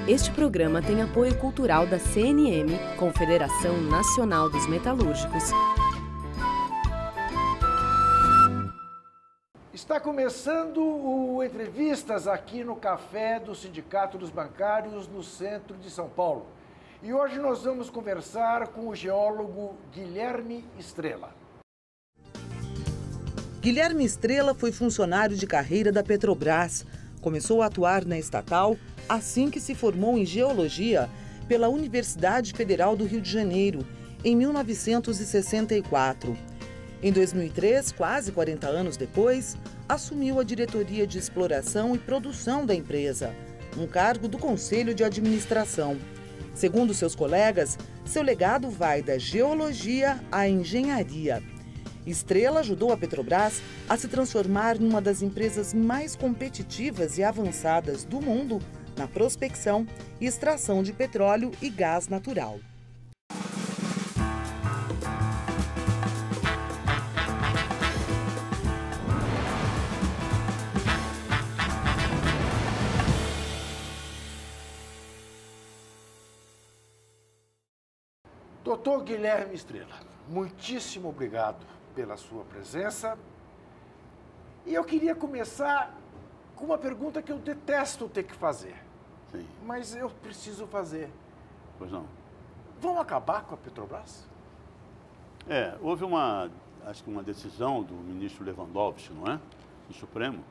Este programa tem apoio cultural da CNM, Confederação Nacional dos Metalúrgicos. Está começando o Entrevistas aqui no Café do Sindicato dos Bancários, no centro de São Paulo. E hoje nós vamos conversar com o geólogo Guilherme Estrela. Guilherme Estrela foi funcionário de carreira da Petrobras. Começou a atuar na estatal assim que se formou em geologia pela Universidade Federal do Rio de Janeiro, em 1964. Em 2003, quase 40 anos depois, assumiu a diretoria de exploração e produção da empresa, um cargo do Conselho de Administração. Segundo seus colegas, seu legado vai da geologia à engenharia. Estrela ajudou a Petrobras a se transformar numa das empresas mais competitivas e avançadas do mundo na prospecção e extração de petróleo e gás natural. Doutor Guilherme Estrela, muitíssimo obrigado pela sua presença. E eu queria começar com uma pergunta que eu detesto ter que fazer. Sim. Mas eu preciso fazer. Pois não. Vão acabar com a Petrobras? Houve acho que uma decisão do ministro Lewandowski, não é? Do Supremo,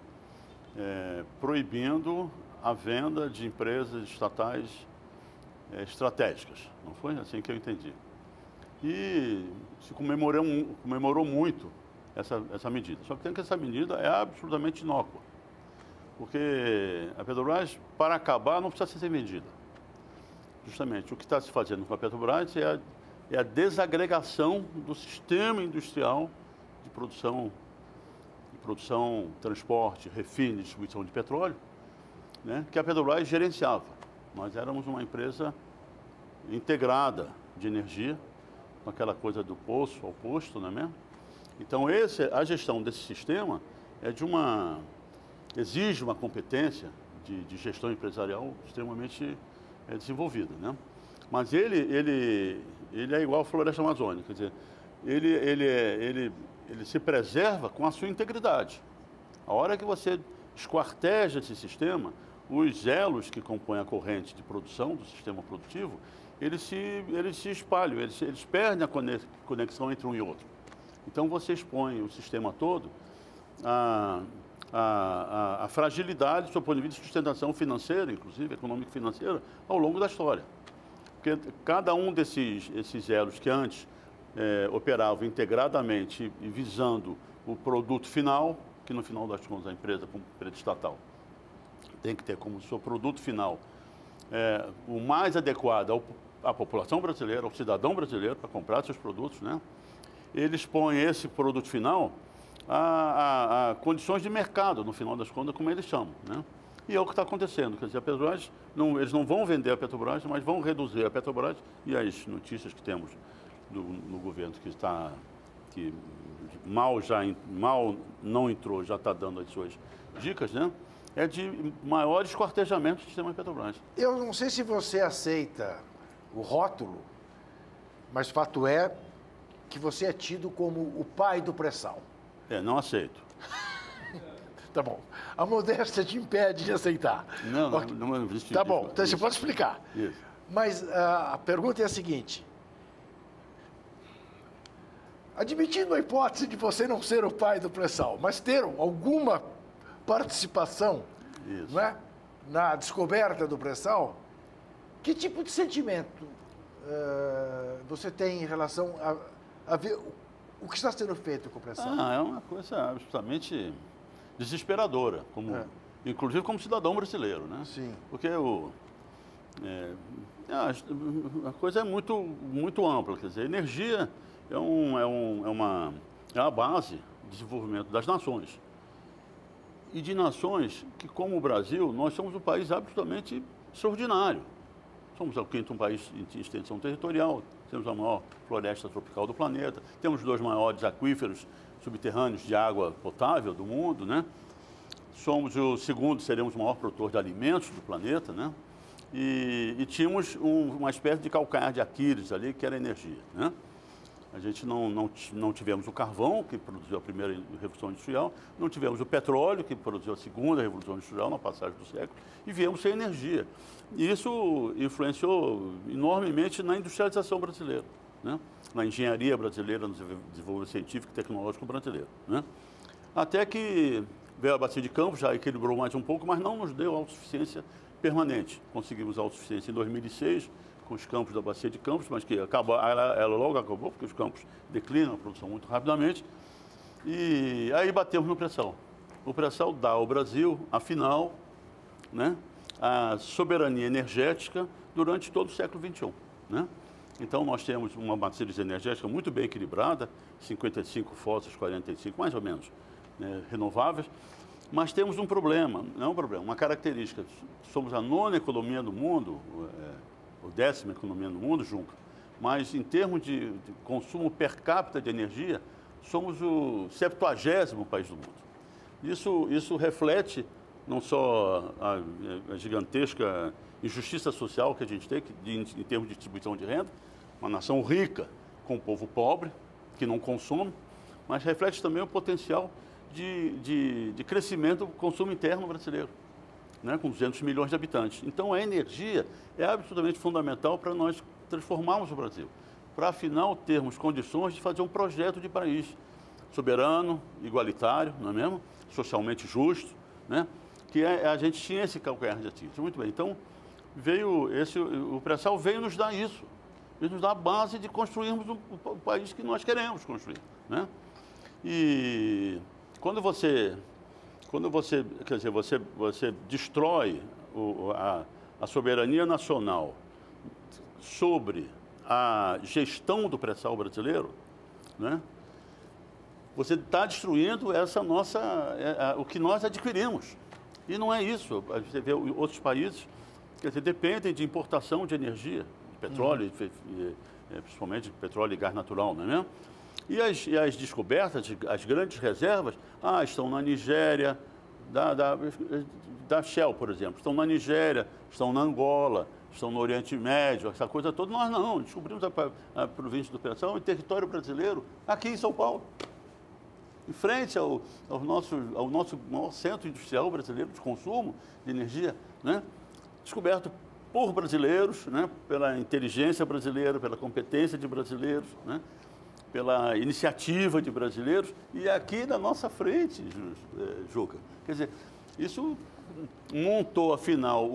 proibindo a venda de empresas estatais estratégicas. Não foi assim que eu entendi. E se comemorou muito essa medida. Só que tem que essa medida é absolutamente inócua. Porque a Petrobras, para acabar, não precisa ser vendida. Justamente, o que está se fazendo com a Petrobras é a desagregação do sistema industrial de produção, transporte, refino e distribuição de petróleo, né, que a Petrobras gerenciava. Nós éramos uma empresa integrada de energia, com aquela coisa do poço ao posto, não é mesmo? Então, a gestão desse sistema exige uma competência de gestão empresarial extremamente desenvolvida, né? Mas ele é igual à floresta amazônica, quer dizer, ele se preserva com a sua integridade. A hora que você esquarteja esse sistema, os elos que compõem a corrente de produção do sistema produtivo, eles se espalham, eles perdem a conexão entre um e outro. Então, você expõe o sistema todo a fragilidade do seu ponto de vista de sustentação financeira, inclusive econômico-financeira, ao longo da história. Porque cada um esses elos que antes operavam integradamente e visando o produto final, que no final das contas a empresa, como empresa estatal, tem que ter como seu produto final o mais adequado à população brasileira, ao cidadão brasileiro, para comprar seus produtos, né? Eles põem esse produto final a condições de mercado, no final das contas, como eles chamam, né? E é o que está acontecendo. Quer dizer, a Petrobras, eles não vão vender a Petrobras, mas vão reduzir a Petrobras. E as notícias que temos no governo que mal não entrou, já está dando as suas dicas, né? É de maior esquartejamento do sistema Petrobras. Eu não sei se você aceita o rótulo, mas fato é que você é tido como o pai do pré-sal. Não aceito. Tá bom. A modéstia te impede de aceitar. Não existe. Tá bom, então você pode explicar. Isso. Mas a pergunta é a seguinte. Admitindo a hipótese de você não ser o pai do pré-sal, mas ter alguma participação, não é, na descoberta do pré-sal, que tipo de sentimento você tem em relação a ver o que está sendo feito com o pré-sal? É uma coisa absolutamente desesperadora, inclusive como cidadão brasileiro, né? Sim. Porque a coisa é muito, muito ampla, quer dizer, a energia é uma base de desenvolvimento das nações. E de nações que, como o Brasil, nós somos um país absolutamente extraordinário. Somos o quinto país em extensão territorial, temos a maior floresta tropical do planeta, temos os 2 maiores aquíferos subterrâneos de água potável do mundo, né? Somos o segundo, seremos o maior produtor de alimentos do planeta, né? e tínhamos uma espécie de calcanhar de Aquiles ali, que era a energia, né? A gente não tivemos o carvão, que produziu a primeira Revolução Industrial, não tivemos o petróleo, que produziu a segunda Revolução Industrial na passagem do século, e viemos sem energia. E isso influenciou enormemente na industrialização brasileira, né? Na engenharia brasileira, no desenvolvimento científico e tecnológico brasileiro, né? Até que veio a Bacia de Campos, já equilibrou mais um pouco, mas não nos deu autossuficiência permanente. Conseguimos autossuficiência em 2006, com os campos da Bacia de Campos, mas que acabou, ela logo acabou, porque os campos declinam a produção muito rapidamente. E aí batemos no pré-sal. O pré-sal dá ao Brasil, afinal, né, a soberania energética durante todo o século XXI, né? Então, nós temos uma matriz energética muito bem equilibrada, 55 fósseis, 45, mais ou menos, né, renováveis, mas temos um problema, não é um problema, uma característica. Somos a 9ª economia do mundo, ou 10ª economia do mundo, Junca, mas em termos de consumo per capita de energia, somos o 70º país do mundo. Isso reflete não só a gigantesca injustiça social que a gente tem em termos de distribuição de renda, uma nação rica com um povo pobre, que não consome, mas reflete também o potencial de crescimento do consumo interno brasileiro, né, com 200 milhões de habitantes. Então, a energia é absolutamente fundamental para nós transformarmos o Brasil, para, afinal, termos condições de fazer um projeto de país soberano, igualitário, não é mesmo? Socialmente justo, né? Que a gente tinha esse calcanhar de Aquiles. Muito bem, então, o pré-sal veio nos dar isso, veio nos dar a base de construirmos o país que nós queremos construir, né? E quando você quer dizer, você destrói a soberania nacional sobre a gestão do pré-sal brasileiro, né? Você está destruindo o que nós adquirimos. E não é isso. Você vê outros países que dependem de importação de energia, de petróleo, principalmente petróleo e gás natural, não é mesmo? E as descobertas, as grandes reservas, estão na Nigéria, da Shell, por exemplo, estão na Nigéria, estão na Angola, estão no Oriente Médio, essa coisa toda. Nós não, descobrimos a província do pré-sal em território brasileiro, aqui em São Paulo, em frente ao nosso maior centro industrial brasileiro de consumo de energia, né? Descoberto por brasileiros, né? Pela inteligência brasileira, pela competência de brasileiros, né? Pela iniciativa de brasileiros, e aqui na nossa frente, Juca. Quer dizer, isso montou, afinal,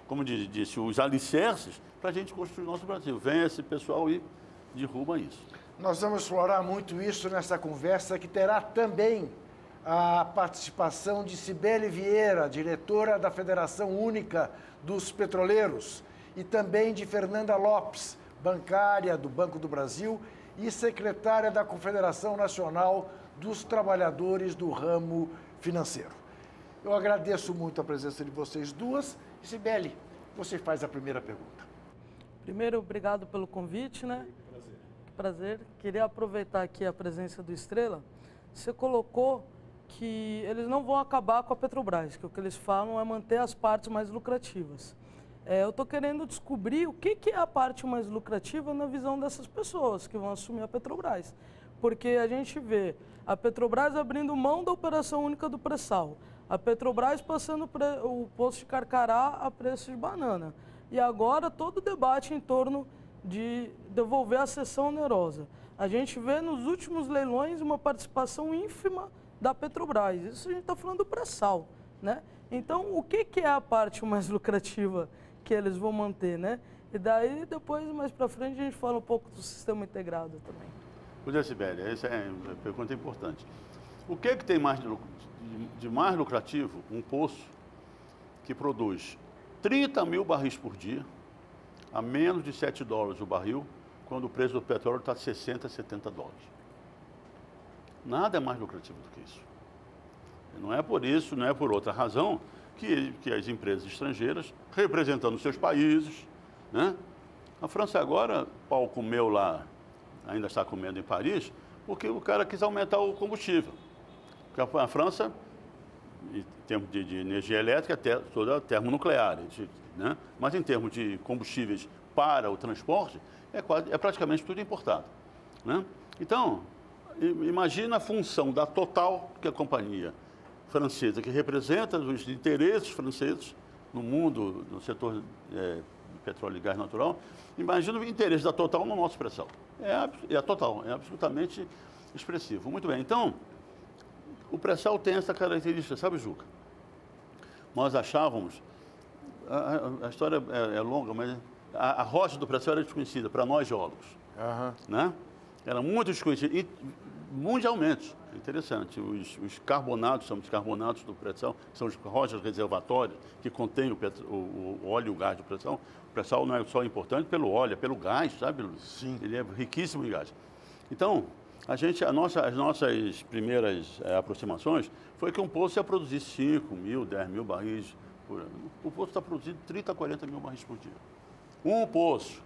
como disse, os alicerces para a gente construir o nosso Brasil. Vem esse pessoal e derruba isso. Nós vamos explorar muito isso nessa conversa, que terá também a participação de Cibele Vieira, diretora da Federação Única dos Petroleiros, e também de Fernanda Lopes, bancária do Banco do Brasil e secretária da Confederação Nacional dos Trabalhadores do Ramo Financeiro. Eu agradeço muito a presença de vocês duas. E, Cibele, você faz a primeira pergunta. Primeiro, obrigado pelo convite, né? Prazer. Queria aproveitar aqui a presença do Estrela. Você colocou que eles não vão acabar com a Petrobras, que o que eles falam é manter as partes mais lucrativas. Eu estou querendo descobrir o que é a parte mais lucrativa na visão dessas pessoas que vão assumir a Petrobras. Porque a gente vê a Petrobras abrindo mão da operação única do pré-sal, a Petrobras passando o poço de Carcará a preço de banana. E agora todo o debate em torno de devolver a cessão onerosa. A gente vê nos últimos leilões uma participação ínfima da Petrobras. Isso a gente está falando do pré-sal, né? Então, o que é a parte mais lucrativa que eles vão manter, né? E daí, depois, mais para frente, a gente fala um pouco do sistema integrado também. Pois é, Sibeli, essa é uma pergunta importante. O que tem mais de mais lucrativo? Um poço que produz 30 mil barris por dia, a menos de $7 o barril, quando o preço do petróleo está 60, 70 dólares. Nada é mais lucrativo do que isso. Não é por isso, não é por outra razão que as empresas estrangeiras, representando seus países, né? A França agora, pau comeu lá, ainda está comendo em Paris, porque o cara quis aumentar o combustível. Porque a França termos de energia elétrica, toda termonuclear, né? Mas em termos de combustíveis para o transporte, é praticamente tudo importado, né? Então, imagina a função da Total, que é a companhia francesa, que representa os interesses franceses no mundo, no setor de petróleo e gás natural. Imagina o interesse da Total no nosso pré-sal. É a Total, é absolutamente expressivo. Muito bem, então, o pré-sal tem essa característica, sabe, Juca? Nós achávamos, a história é longa, mas a rocha do pré-sal era desconhecida para nós geólogos, né? Era muito desconhecida, e mundialmente, interessante, os carbonatos, são os carbonatos do pré-sal, são as rochas reservatórias que contêm o óleo e o gás do pré-sal. O pré-sal não é só importante pelo óleo, é pelo gás, sabe, Luiz? Sim. Ele é riquíssimo em gás. Então, as nossas primeiras aproximações foi que um poço ia produzir 5 mil, 10 mil barris por ano. O poço está produzindo 30 a 40 mil barris por dia. Um poço,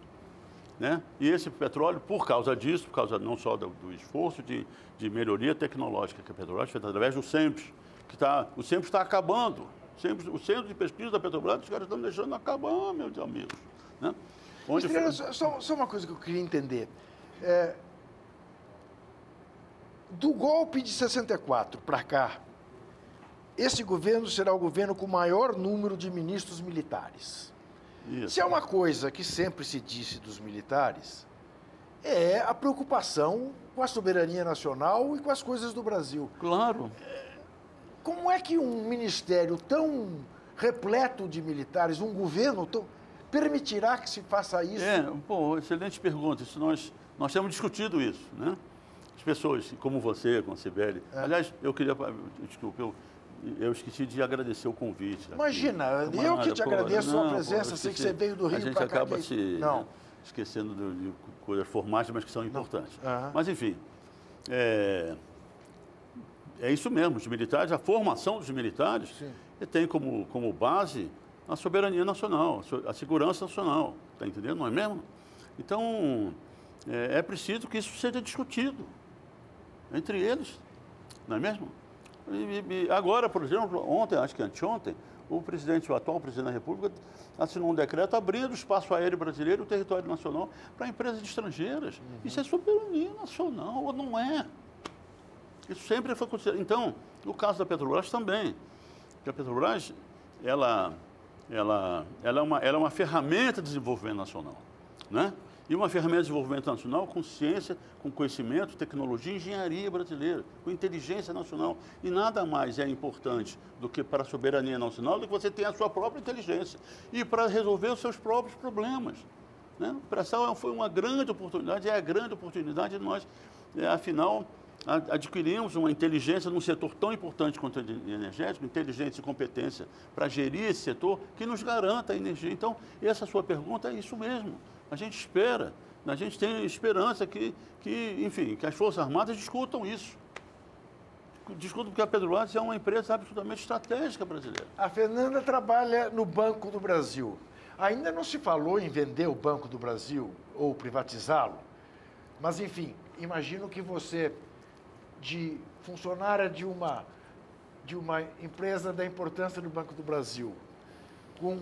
né? E esse petróleo, por causa disso, por causa não só do esforço de melhoria tecnológica que a Petrobras fez através do SEMPES, o SEMPES está acabando. O centro de pesquisa da Petrobras, os caras estão deixando acabar, meus amigos, né? Só uma coisa que eu queria entender. Do golpe de 64 para cá, esse governo será o governo com o maior número de ministros militares. Isso. Se é uma coisa que sempre se disse dos militares, é a preocupação com a soberania nacional e com as coisas do Brasil. Claro. Como é que um ministério tão repleto de militares, um governo tão, permitirá que se faça isso? Excelente pergunta. Nós temos discutido isso, né? As pessoas, como você, como a Sibeli. Aliás, desculpa, eu esqueci de agradecer o convite. Imagina, eu que te agradeço a sua presença, sei que você veio do Rio para cá. A gente acaba esquecendo de coisas formais, mas que são importantes. Mas, enfim, é isso mesmo, os militares, a formação dos militares tem como base a soberania nacional, a segurança nacional, está entendendo? Não é mesmo? Então, é preciso que isso seja discutido entre eles, não é mesmo? E agora, por exemplo, ontem, acho que anteontem, o atual presidente da República assinou um decreto abrindo o espaço aéreo brasileiro, o território nacional, para empresas estrangeiras. Isso é soberania nacional, ou não é? Isso sempre foi considerado. Então, no caso da Petrobras também, porque a Petrobras, ela é uma ferramenta de desenvolvimento nacional, né? E uma ferramenta de desenvolvimento nacional com ciência, com conhecimento, tecnologia e engenharia brasileira, com inteligência nacional. E nada mais é importante do que para a soberania nacional do que você ter a sua própria inteligência e para resolver os seus próprios problemas, né? O pré-sal foi uma grande oportunidade, é a grande oportunidade de nós, afinal, adquirimos uma inteligência num setor tão importante quanto o energético, inteligência e competência para gerir esse setor que nos garanta a energia. Então, essa sua pergunta é isso mesmo. A gente tem esperança que as Forças Armadas discutam isso. Discutam porque a Petrobras é uma empresa absolutamente estratégica brasileira. A Fernanda trabalha no Banco do Brasil. Ainda não se falou em vender o Banco do Brasil ou privatizá-lo, mas, enfim, imagino que você, de funcionária de uma empresa da importância do Banco do Brasil, com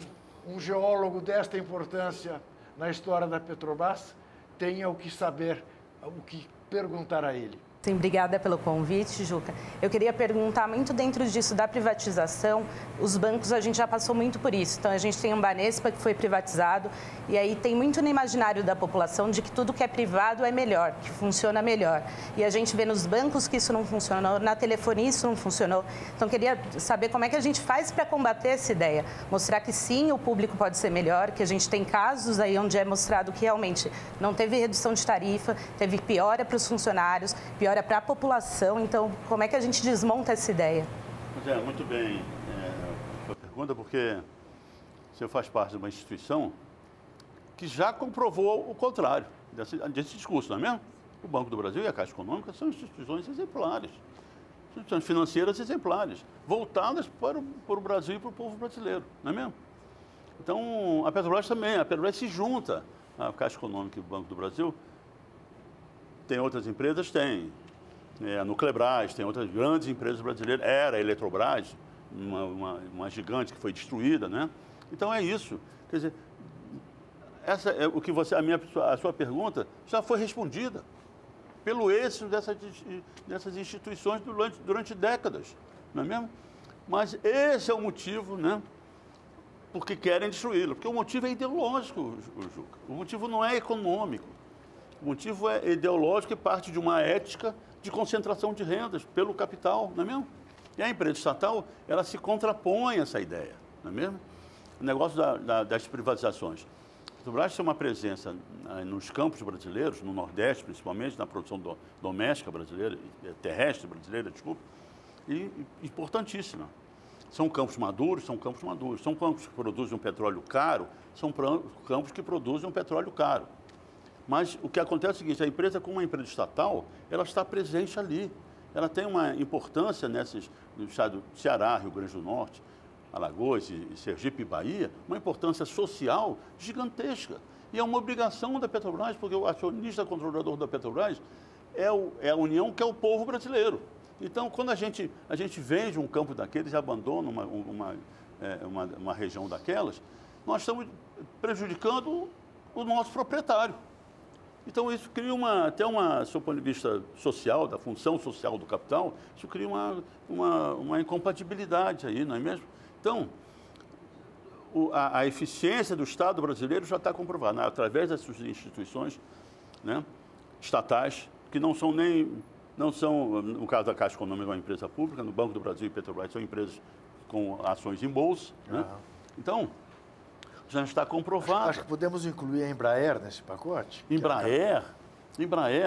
um geólogo desta importância na história da Petrobras, tenha o que saber, o que perguntar a ele. Sim, obrigada pelo convite, Juca. Eu queria perguntar, muito dentro disso da privatização, os bancos, a gente já passou muito por isso. Então, a gente tem um Banespa que foi privatizado e aí tem muito no imaginário da população de que tudo que é privado é melhor, que funciona melhor. E a gente vê nos bancos que isso não funcionou, na telefonia isso não funcionou. Então, queria saber como é que a gente faz para combater essa ideia. Mostrar que sim, o público pode ser melhor, que a gente tem casos aí onde é mostrado que realmente não teve redução de tarifa, teve piora para os funcionários, piora para a população. Então, como é que a gente desmonta essa ideia? Muito bem a pergunta, porque você faz parte de uma instituição que já comprovou o contrário desse discurso, não é mesmo? O Banco do Brasil e a Caixa Econômica são instituições exemplares, instituições financeiras exemplares, voltadas para o Brasil e para o povo brasileiro, não é mesmo? Então, a Petrobras também, a Petrobras se junta à Caixa Econômica e o Banco do Brasil. Tem outras empresas? Tem. A Nuclebras, tem outras grandes empresas brasileiras, era a Eletrobras, uma gigante que foi destruída, né? Então é isso. Quer dizer, essa é o que a sua pergunta já foi respondida pelo êxito dessas instituições durante décadas, não é mesmo? Mas esse é o motivo, né? Porque querem destruí-lo. Porque o motivo é ideológico, Juca. O motivo não é econômico. O motivo é ideológico e parte de uma ética de concentração de rendas pelo capital, não é mesmo? E a empresa estatal, ela se contrapõe a essa ideia, não é mesmo? O negócio das privatizações. A Petrobras tem uma presença nos campos brasileiros, no Nordeste principalmente, na produção doméstica brasileira, terrestre brasileira, desculpa, e importantíssima. São campos maduros, são campos maduros. São campos que produzem um petróleo caro, são campos que produzem um petróleo caro. Mas o que acontece é o seguinte, a empresa, como uma empresa estatal, ela está presente ali. Ela tem uma importância no estado do Ceará, Rio Grande do Norte, Alagoas e Sergipe e Bahia, uma importância social gigantesca. E é uma obrigação da Petrobras, porque o acionista controlador da Petrobras é a União, que é o povo brasileiro. Então, quando a gente vende um campo daqueles e abandona uma região daquelas, nós estamos prejudicando o nosso proprietário. Então, isso cria até do ponto de vista social, da função social do capital, isso cria uma incompatibilidade aí, não é mesmo? Então, a eficiência do Estado brasileiro já está comprovada, né? Através dessas instituições, né, estatais, que não são, no caso da Caixa Econômica, uma empresa pública, no Banco do Brasil e Petrobras são empresas com ações em bolsa, né? Então, já está comprovado. Acho que podemos incluir a Embraer nesse pacote. Embraer,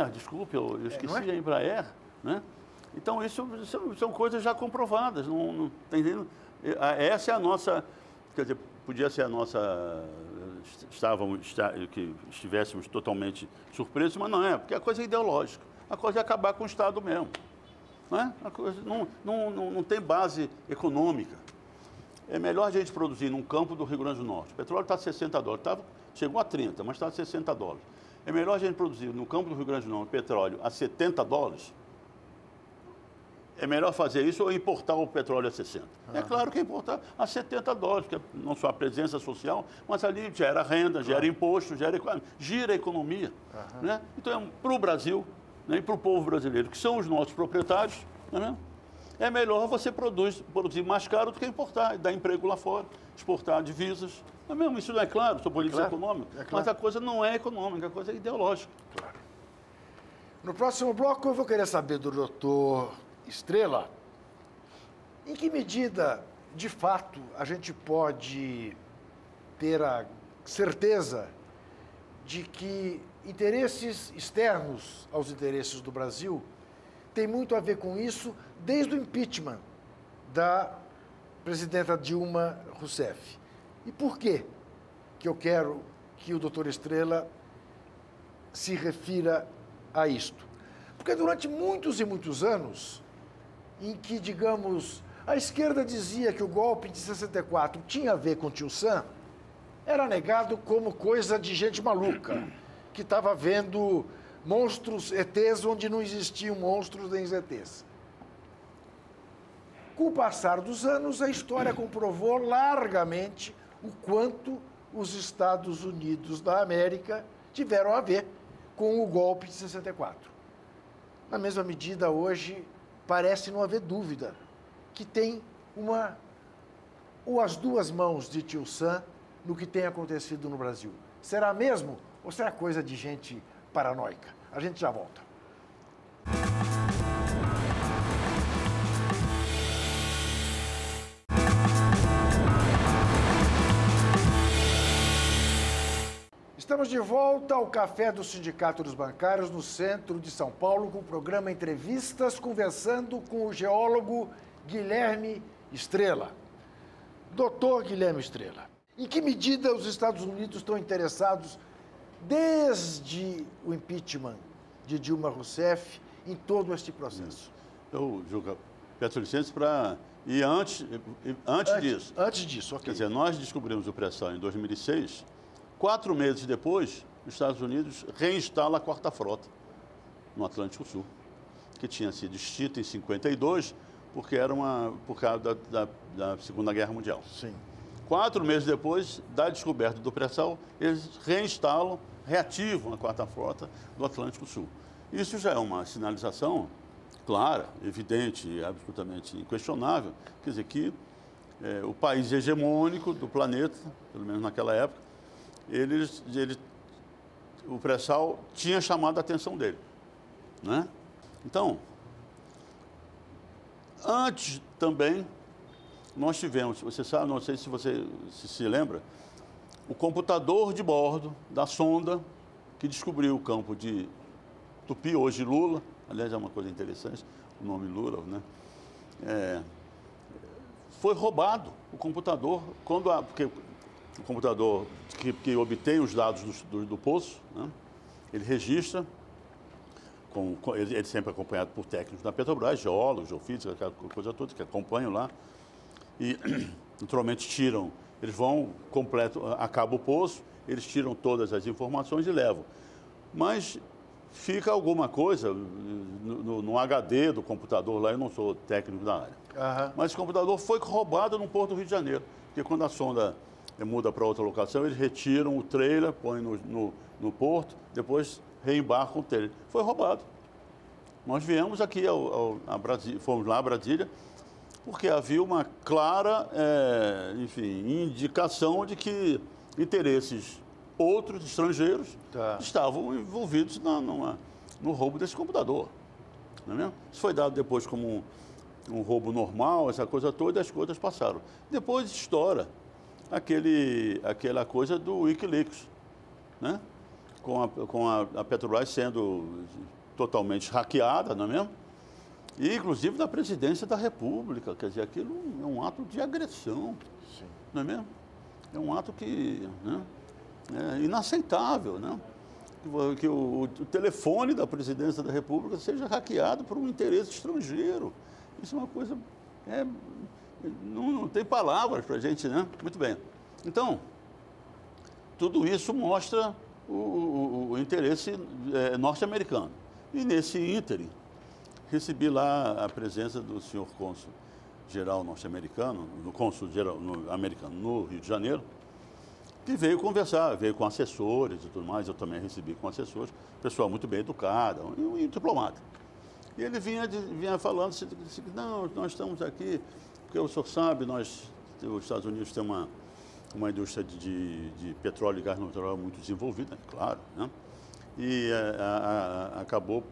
desculpe, eu esqueci a Embraer, né? Então, isso são coisas já comprovadas, não tá entendendo? Essa é a nossa, quer dizer, podia ser a nossa, que estivéssemos totalmente surpresos, mas não é, porque a coisa é ideológica, a coisa é acabar com o Estado mesmo, né? A coisa não tem base econômica. É melhor a gente produzir num campo do Rio Grande do Norte. O petróleo está a $60, chegou a 30, mas está a $60. É melhor a gente produzir no campo do Rio Grande do Norte petróleo a $70. É melhor fazer isso ou importar o petróleo a 60. É claro que é importar a $70, que é não só a presença social, mas ali gera renda, gera imposto, gira a economia. Né? Então, para o Brasil, né, e para o povo brasileiro, que são os nossos proprietários, né, é melhor você produzir mais caro do que importar, dar emprego lá fora, exportar divisas. Não é mesmo? Isso não é claro, sou político econômico, mas a coisa não é econômica, a coisa é ideológica. Claro. No próximo bloco, eu vou querer saber do doutor Estrela, em que medida, de fato, a gente pode ter a certeza de que interesses externos aos interesses do Brasil tem muito a ver com isso desde o impeachment da presidenta Dilma Rousseff. E por quê que eu quero que o doutor Estrela se refira a isto? Porque durante muitos e muitos anos, em que, digamos, a esquerda dizia que o golpe de 64 tinha a ver com Tio Sam, era negado como coisa de gente maluca, que estava vendo monstros ETs onde não existiam monstros nem ETs. Com o passar dos anos, a história comprovou largamente o quanto os Estados Unidos da América tiveram a ver com o golpe de 64. Na mesma medida, hoje, parece não haver dúvida que tem ou as duas mãos de Tio Sam no que tem acontecido no Brasil. Será mesmo ou será coisa de gente paranoica? A gente já volta. Estamos de volta ao Café do Sindicato dos Bancários, no centro de São Paulo, com o programa Entrevistas, conversando com o geólogo Guilherme Estrela. Doutor Guilherme Estrela, em que medida os Estados Unidos estão interessados, desde o impeachment de Dilma Rousseff, em todo este processo? Eu, Juca, peço licença para ir antes disso. Antes disso, ok. Quer dizer, nós descobrimos o pré-sal em 2006, 4 meses depois, os Estados Unidos reinstala a Quarta Frota no Atlântico Sul, que tinha sido extinta em 52 porque era por causa da Segunda Guerra Mundial. Sim. 4 meses depois da descoberta do pré-sal, eles reativam a Quarta Frota do Atlântico Sul. Isso já é uma sinalização clara, evidente e absolutamente inquestionável, quer dizer que o país hegemônico do planeta, pelo menos naquela época, o pré-sal tinha chamado a atenção dele, né? Então, antes também, nós tivemos, você sabe, não sei se você se lembra, o computador de bordo da sonda que descobriu o campo de Tupi, hoje Lula, aliás, é uma coisa interessante, o nome Lula, né? Foi roubado o computador, porque o computador que obtém os dados do poço, né? Ele registra, ele sempre acompanhado por técnicos da Petrobras, geólogos, geofísicos, aquela coisa toda que acompanham lá, e naturalmente eles vão acaba o poço, eles tiram todas as informações e levam. Mas fica alguma coisa no HD do computador lá, eu não sou técnico da área. Uhum. Mas o computador foi roubado no Porto do Rio de Janeiro, porque quando a sonda muda para outra locação, eles retiram o trailer, põem no porto, depois reembarcam o trailer. Foi roubado. Nós viemos aqui a Brasília, fomos lá a Brasília, porque havia uma clara, indicação de que interesses outros estrangeiros estavam envolvidos no roubo desse computador. Não é mesmo? Isso foi dado depois como um roubo normal, essa coisa toda, e as coisas passaram. Depois estoura aquela coisa do Wikileaks, né? Com a Petrobras sendo totalmente hackeada, não é mesmo? E, inclusive, da presidência da República. Quer dizer, aquilo é um ato de agressão, sim, não é mesmo? É um ato que, né, é inaceitável, né? Que o telefone da presidência da República seja hackeado por um interesse estrangeiro. Isso é uma coisa... não tem palavras para a gente, né? Muito bem. Então, tudo isso mostra o interesse norte-americano. E nesse ínterim, recebi lá a presença do senhor cônsul-geral norte-americano, do cônsul-geral americano no Rio de Janeiro, que veio conversar, veio com assessores e tudo mais, eu também recebi com assessores, pessoa muito bem educada, um diplomata. E ele vinha falando, não, nós estamos aqui, porque o senhor sabe, os Estados Unidos têm uma indústria de petróleo e gás natural muito desenvolvida, claro, né? E acabou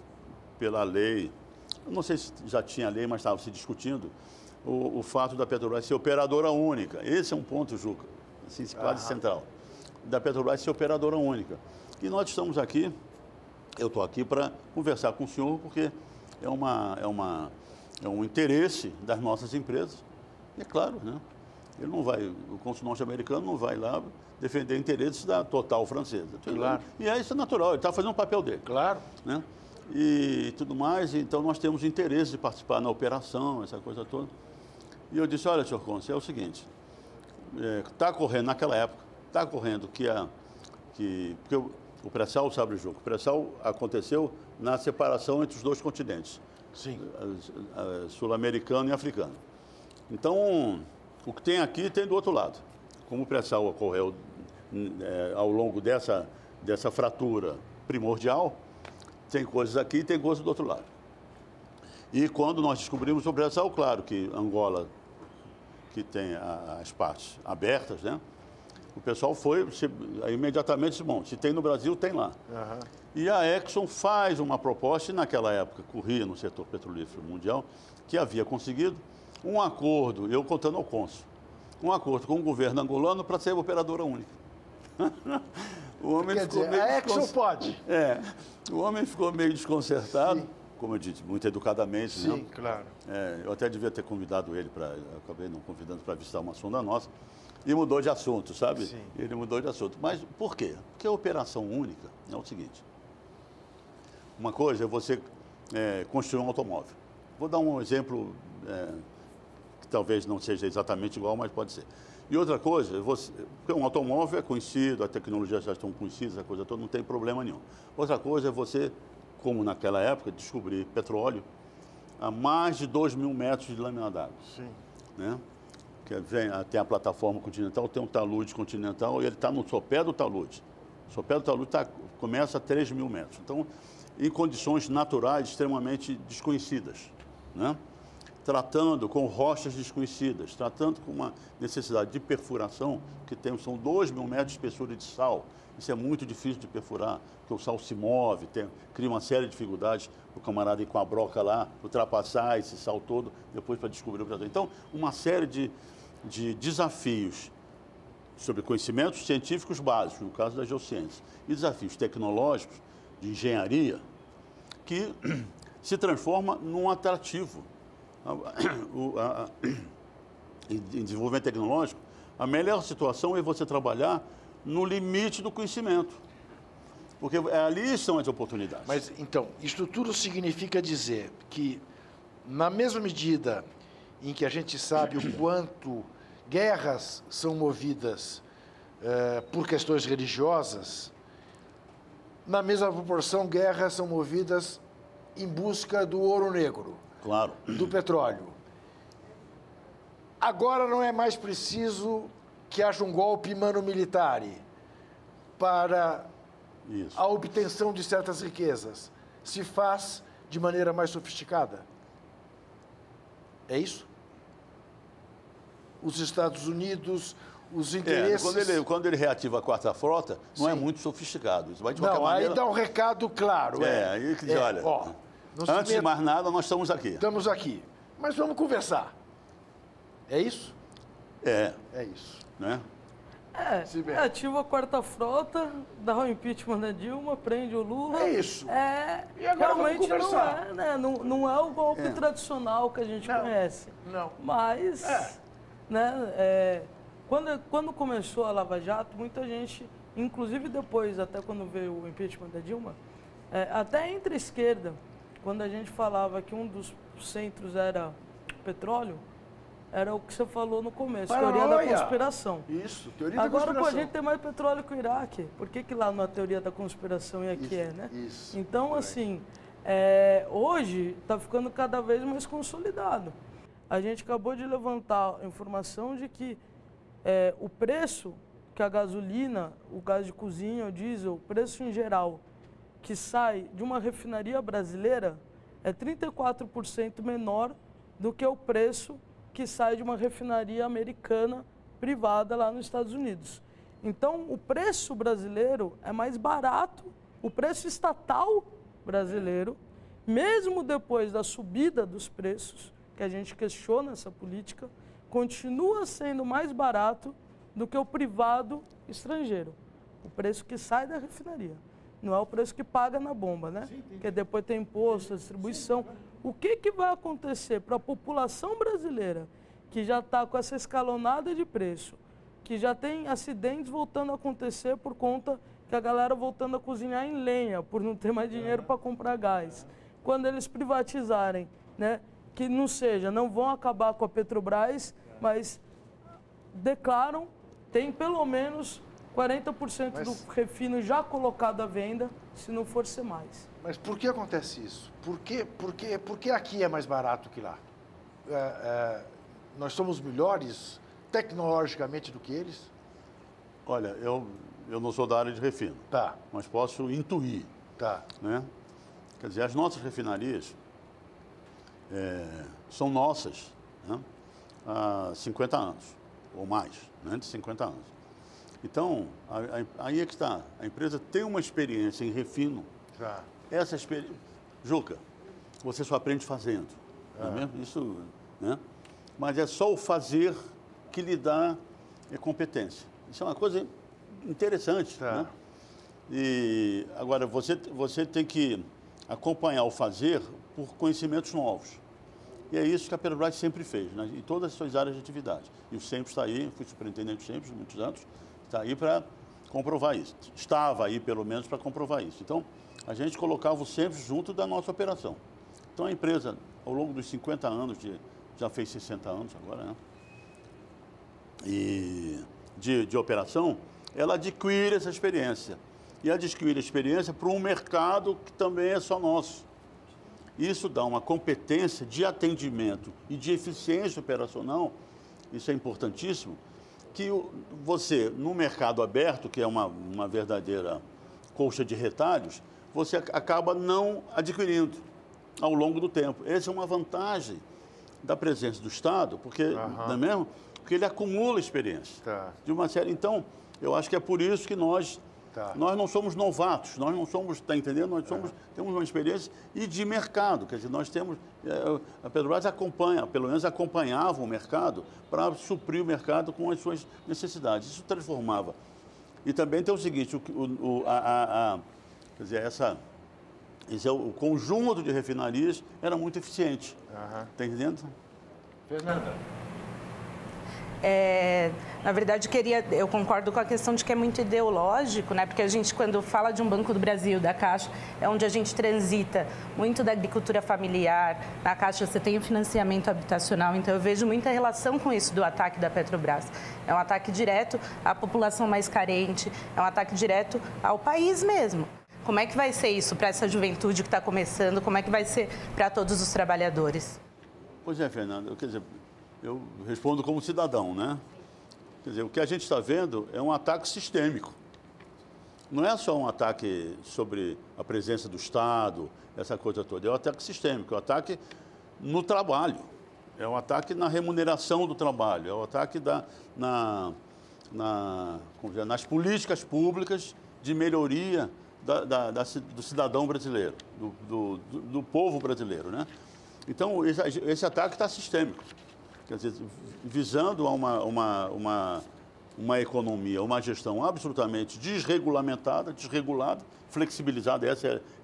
pela lei, não sei se já tinha lei, mas estava se discutindo, o fato da Petrobras ser operadora única. Esse é um ponto, Juca, assim, quase central, da Petrobras ser operadora única. E nós estamos aqui, eu estou aqui para conversar com o senhor, porque é um interesse das nossas empresas. E é claro, né? O cônsul norte-americano não vai lá defender interesses da Total francesa. Claro. E isso é natural, ele está fazendo o papel dele. Claro. Né? E tudo mais, então nós temos interesse de participar na operação, essa coisa toda. E eu disse, olha, senhor cônsul, é o seguinte, está correndo, naquela época, está correndo porque o pré-sal, sabe, o pré-sal aconteceu na separação entre os dois continentes. Sim. Sul-americano e africano. Então, o que tem aqui tem do outro lado. Como o pré-sal ocorreu ao longo dessa fratura primordial, tem coisas aqui e tem coisas do outro lado. E quando nós descobrimos o pré-sal, claro que Angola, que tem as partes abertas, né? O pessoal foi imediatamente disse, bom, se tem no Brasil, tem lá. Uhum. E a Exxon faz uma proposta, e naquela época corria no setor petrolífero mundial, que havia conseguido um acordo, eu contando ao cônsul, um acordo com o governo angolano para ser operadora única. O homem Quer ficou dizer, meio a Exxon pode. O homem ficou meio desconcertado, sim, como eu disse, muito educadamente. Sim, né? Claro. Eu até devia ter convidado ele acabei não convidando para visitar uma sonda nossa, e mudou de assunto, sabe? Sim. Ele mudou de assunto. Mas por quê? Porque a operação única é o seguinte, uma coisa é você construir um automóvel. Vou dar um exemplo que talvez não seja exatamente igual, mas pode ser. E outra coisa, porque um automóvel é conhecido, as tecnologias já estão conhecidas, a coisa toda, não tem problema nenhum. Outra coisa é você, como naquela época, descobrir petróleo a mais de 2.000 metros de lâmina d'água. Sim. Né? Tem a plataforma continental, tem um talude continental, e ele está no sopé do talude. O sopé do talude começa a 3.000 metros. Então, em condições naturais extremamente desconhecidas, né? Tratando com rochas desconhecidas, tratando com uma necessidade de perfuração, que são 2.000 metros de espessura de sal. Isso é muito difícil de perfurar, porque o sal se move, cria uma série de dificuldades para o camarada ir com a broca lá, ultrapassar esse sal todo, depois para descobrir o que está. Então, uma série de desafios sobre conhecimentos científicos básicos, no caso da geociência, e desafios tecnológicos, de engenharia, que se transforma num atrativo. Em desenvolvimento tecnológico, a melhor situação é você trabalhar no limite do conhecimento, porque ali estão as oportunidades. Mas, então, isso tudo significa dizer que, na mesma medida em que a gente sabe o quanto guerras são movidas por questões religiosas, na mesma proporção, guerras são movidas em busca do ouro negro. Claro. Do petróleo. Agora não é mais preciso que haja um golpe mano-militar para a obtenção de certas riquezas. Se faz de maneira mais sofisticada. É isso? Os Estados Unidos, os interesses... Quando ele reativa a quarta frota, não é muito sofisticado. Isso vai de qualquer maneira... Aí dá um recado claro. Aí que diz, olha... Antes de mais nada, nós estamos aqui. Estamos aqui. Mas vamos conversar. É isso? É. É isso. Né? Ativa a quarta frota, dá o impeachment da Dilma, prende o Lula. É isso. E agora realmente vamos conversar. Não é o golpe tradicional que a gente conhece. Não. Mas, quando começou a Lava Jato, muita gente, inclusive depois, até quando veio o impeachment da Dilma, até entre a esquerda, quando a gente falava que um dos centros era petróleo, era o que você falou no começo, teoria da conspiração. Isso, teoria da conspiração. Agora, a gente tem mais petróleo que o Iraque. Por que lá não é teoria da conspiração e aqui né? Isso. Então, assim, hoje está ficando cada vez mais consolidado. A gente acabou de levantar a informação de que o preço que a gasolina, o gás de cozinha, o diesel, o preço em geral, que sai de uma refinaria brasileira é 34% menor do que o preço que sai de uma refinaria americana privada lá nos Estados Unidos. Então, o preço brasileiro é mais barato, o preço estatal brasileiro, mesmo depois da subida dos preços, que a gente questiona essa política, continua sendo mais barato do que o privado estrangeiro, o preço que sai da refinaria. Não é o preço que paga na bomba, né? Porque depois tem imposto, a distribuição. O que vai acontecer para a população brasileira, que já está com essa escalonada de preço, que já tem acidentes voltando a acontecer por conta que a galera voltando a cozinhar em lenha, por não ter mais dinheiro para comprar gás. Quando eles privatizarem, né, que não vão acabar com a Petrobras, mas declaram, tem pelo menos 40% do refino já colocado à venda, se não for ser mais. Mas por que acontece isso? Por que aqui é mais barato que lá? Nós somos melhores tecnologicamente do que eles? Olha, eu não sou da área de refino, mas posso intuir. Né? Quer dizer, as nossas refinarias são nossas, né, há 50 anos, ou mais, né, de 50 anos. Então, aí é que está. A empresa tem uma experiência em refino. Essa experiência... Juca, você só aprende fazendo. Não é mesmo? Isso, né? Mas é só o fazer que lhe dá competência. Isso é uma coisa interessante. Né? E, agora, você tem que acompanhar o fazer por conhecimentos novos. E é isso que a Petrobras sempre fez, né? Em todas as suas áreas de atividade. E o SEMPS está aí, fui superintendente do SEMPS há muitos anos, está aí para comprovar isso. Estava aí, pelo menos, para comprovar isso. Então, a gente colocava o SEMPS junto da nossa operação. Então, a empresa, ao longo dos 50 anos, já fez 60 anos agora, né? E de operação, ela adquire essa experiência. E adquire a experiência para um mercado que também é só nosso. Isso dá uma competência de atendimento e de eficiência operacional, isso é importantíssimo, que você, no mercado aberto, que é uma verdadeira colcha de retalhos, você acaba não adquirindo ao longo do tempo. Essa é uma vantagem da presença do Estado, porque, não é mesmo? Porque ele acumula experiência. De uma série. Então, eu acho que é por isso que nós não somos novatos, nós não somos, está entendendo? Nós temos uma experiência e de mercado, quer dizer, nós temos, a Petrobras acompanha, pelo menos acompanhava o mercado para suprir o mercado com as suas necessidades. Isso transformava. E também tem o seguinte, quer dizer, o conjunto de refinarias era muito eficiente. Está entendendo? Fernanda. Na verdade, eu concordo com a questão de que é muito ideológico, né? Porque a gente, quando fala de um Banco do Brasil, da Caixa, é onde a gente transita muito da agricultura familiar. Na Caixa você tem o financiamento habitacional, então eu vejo muita relação com isso do ataque da Petrobras. É um ataque direto à população mais carente, é um ataque direto ao país mesmo. Como é que vai ser isso para essa juventude que está começando? Como é que vai ser para todos os trabalhadores? Pois é, Fernanda, quer dizer, eu respondo como cidadão, né? Quer dizer, o que a gente está vendo é um ataque sistêmico. Não é só um ataque sobre a presença do Estado, essa coisa toda. É um ataque sistêmico, é um ataque no trabalho. É um ataque na remuneração do trabalho. É um ataque nas políticas públicas de melhoria do cidadão brasileiro, do povo brasileiro, né? Então, esse ataque está sistêmico. Quer dizer, visando a uma economia, uma gestão absolutamente desregulamentada, flexibilizada,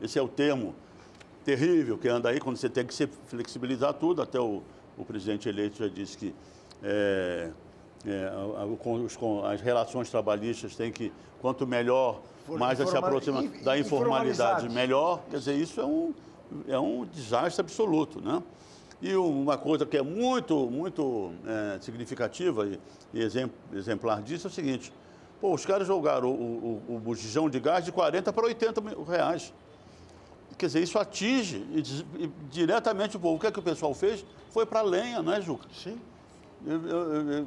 esse é o termo terrível que anda aí, quando você tem que se flexibilizar tudo, até o presidente eleito já disse que as relações trabalhistas têm que, quanto melhor, mais se aproxima da informalidade, melhor. Quer dizer, isso é um desastre absoluto, né? E uma coisa que é muito significativa e exemplar disso é o seguinte: os caras jogaram o botijão de gás de 40 para 80 mil reais. Quer dizer, isso atinge diretamente o povo. O que é que o pessoal fez? Foi para a lenha, não é, Juca? Sim. 1,5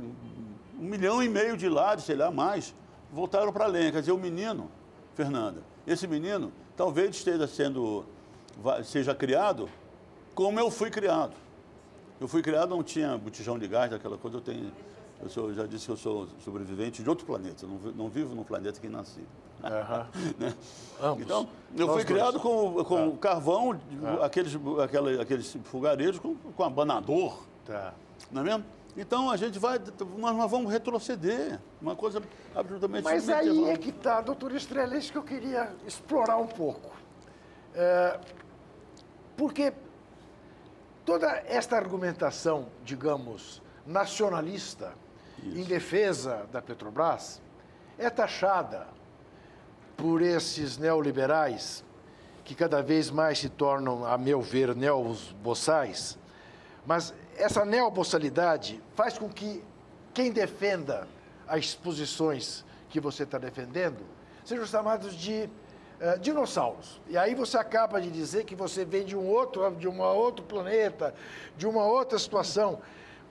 milhão de lares, sei lá, mais, voltaram para a lenha. Quer dizer, o menino, Fernanda, esse menino talvez seja criado como eu fui criado. Eu fui criado, não tinha botijão de gás, aquela coisa. Eu já disse que eu sou sobrevivente de outro planeta, não vivo no planeta que nasci. Né? Então, eu fui criado com carvão, aqueles fogareiros com abanador. Não é mesmo? Então, nós vamos retroceder. Uma coisa absolutamente... Mas aí é que está, doutor Estrela, isso que eu queria explorar um pouco. Porque toda esta argumentação, digamos, nacionalista, em defesa da Petrobras, é taxada por esses neoliberais, que cada vez mais se tornam, a meu ver, neoboçais. Mas essa neoboçalidade faz com que quem defenda as posições que você está defendendo sejam chamados de dinossauros. E aí você acaba de dizer que você vem de um outro planeta, de uma outra situação,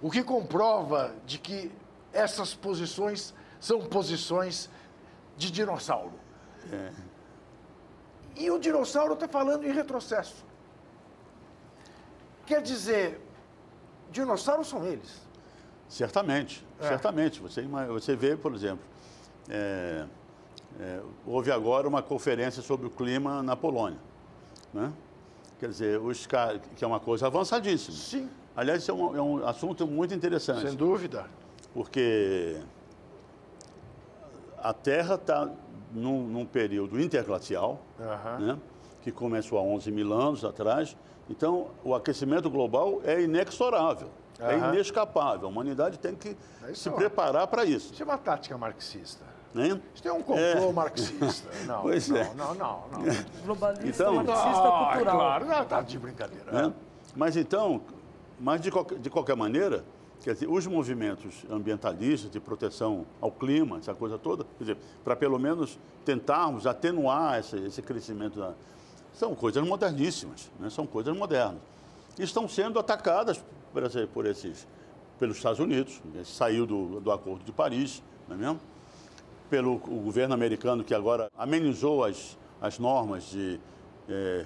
o que comprova de que essas posições são posições de dinossauro. E o dinossauro está falando em retrocesso. Quer dizer, dinossauros são eles. Certamente, certamente. Você vê, por exemplo, houve agora uma conferência sobre o clima na Polônia, né? Quer dizer, que é uma coisa avançadíssima. Sim. Aliás, isso é um assunto muito interessante. Sem dúvida. Porque a Terra está num período interglacial, né? Que começou há 11 mil anos atrás. Então, o aquecimento global é inexorável, é inescapável. A humanidade tem que se preparar para isso. Isso é uma tática marxista. Hein? Isso é um complô marxista. Não, pois não. Globalista, então, marxista, cultural. Claro, não, tá de brincadeira. Mas de qualquer maneira, quer dizer, os movimentos ambientalistas de proteção ao clima, essa coisa toda, quer dizer, para pelo menos tentarmos atenuar esse crescimento são coisas moderníssimas, né? São coisas modernas. E estão sendo atacadas pelos Estados Unidos, saiu do Acordo de Paris, não é mesmo? Pelo o governo americano, que agora amenizou as normas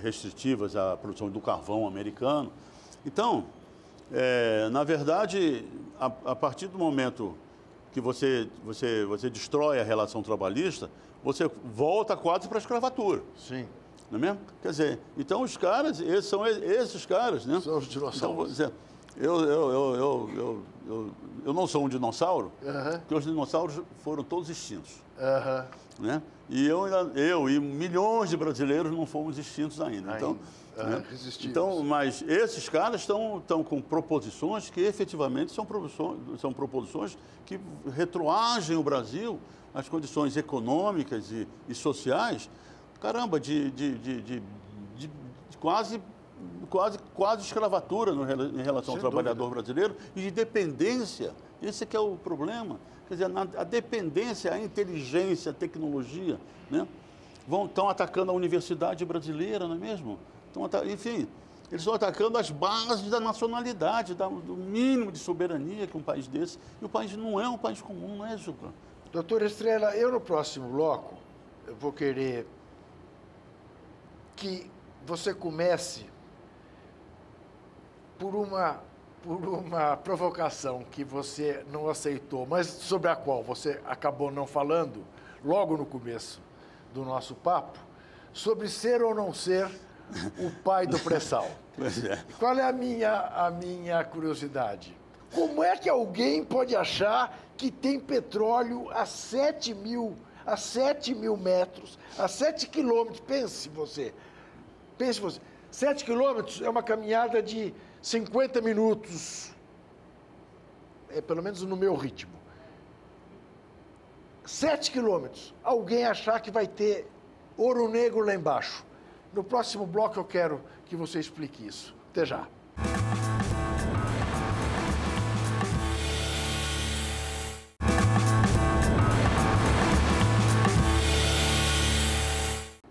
restritivas à produção do carvão americano. Então, na verdade, a partir do momento que você destrói a relação trabalhista, você volta quase para a escravatura. Sim. Não é mesmo? Quer dizer, então os caras, esses caras, né? São os dinossauros. Então, eu não sou um dinossauro, porque os dinossauros foram todos extintos. Né? E eu e milhões de brasileiros não fomos extintos ainda. Então, mas esses caras estão com proposições que efetivamente são proposições que retroagem o Brasil às condições econômicas e sociais, caramba, de quase escravatura em relação ao trabalhador brasileiro e de dependência. Esse que é o problema. Quer dizer, a dependência, a inteligência, a tecnologia, né? Estão atacando a universidade brasileira, não é mesmo? Enfim, eles estão atacando as bases da nacionalidade, do mínimo de soberania que um país desse. E o país não é um país comum, não é, Juca? Doutor Estrela, eu no próximo bloco, eu vou querer que você comece por uma provocação que você não aceitou, mas sobre a qual você acabou não falando logo no começo do nosso papo, sobre ser ou não ser o pai do pré-sal. Pois é. Qual é a minha curiosidade? Como é que alguém pode achar que tem petróleo a 7 mil metros, a 7 quilômetros? Pense você. 7 quilômetros é uma caminhada de 50 minutos, pelo menos no meu ritmo. 7 quilômetros, alguém achar que vai ter ouro negro lá embaixo. No próximo bloco eu quero que você explique isso. Até já.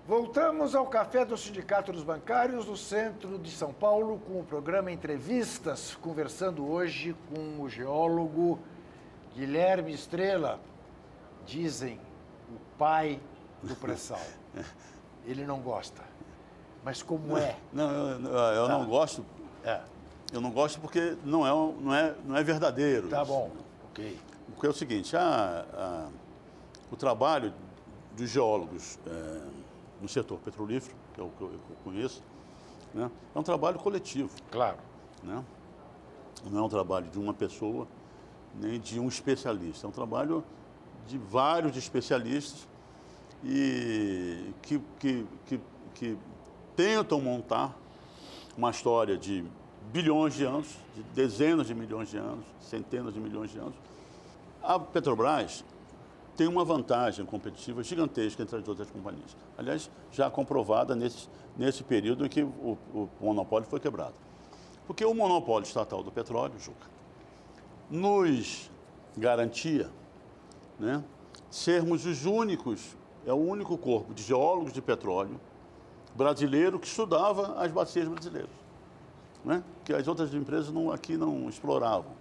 Voltamos ao Café do Sindicato dos Bancários, no centro de São Paulo, com o programa Entrevistas, conversando hoje com o geólogo Guilherme Estrela, dizem o pai do pré-sal. Ele não gosta. Mas como é? Não, eu não gosto. Eu não gosto porque não é verdadeiro. Tá bom, ok. Porque é o seguinte, o trabalho dos geólogos no setor petrolífero, que é o que eu conheço, né, é um trabalho coletivo. Claro. Né? Não é um trabalho de uma pessoa, nem de um especialista. É um trabalho de vários especialistas e que tentam montar uma história de bilhões de anos, de dezenas de milhões de anos, centenas de milhões de anos. A Petrobras tem uma vantagem competitiva gigantesca entre as outras companhias. Aliás, já comprovada nesse período em que o monopólio foi quebrado. Porque o monopólio estatal do petróleo, Juca, nos garantia, né, sermos os únicos, é o único corpo de geólogos de petróleo brasileiro que estudava as bacias brasileiras, né, que as outras empresas aqui não exploravam.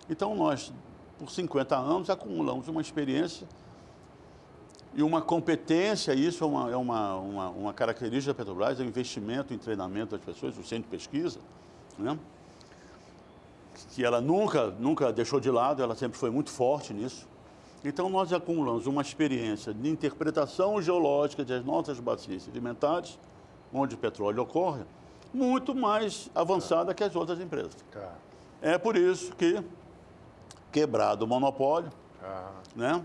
Então, nós, por 50 anos, acumulamos uma experiência e uma competência, isso é uma característica da Petrobras, é o investimento em treinamento das pessoas, o centro de pesquisa, né, que ela nunca deixou de lado, ela sempre foi muito forte nisso. Então, nós acumulamos uma experiência de interpretação geológica das nossas bacias sedimentares, onde o petróleo ocorre, muito mais avançada que as outras empresas. É por isso que, quebrado o monopólio, né,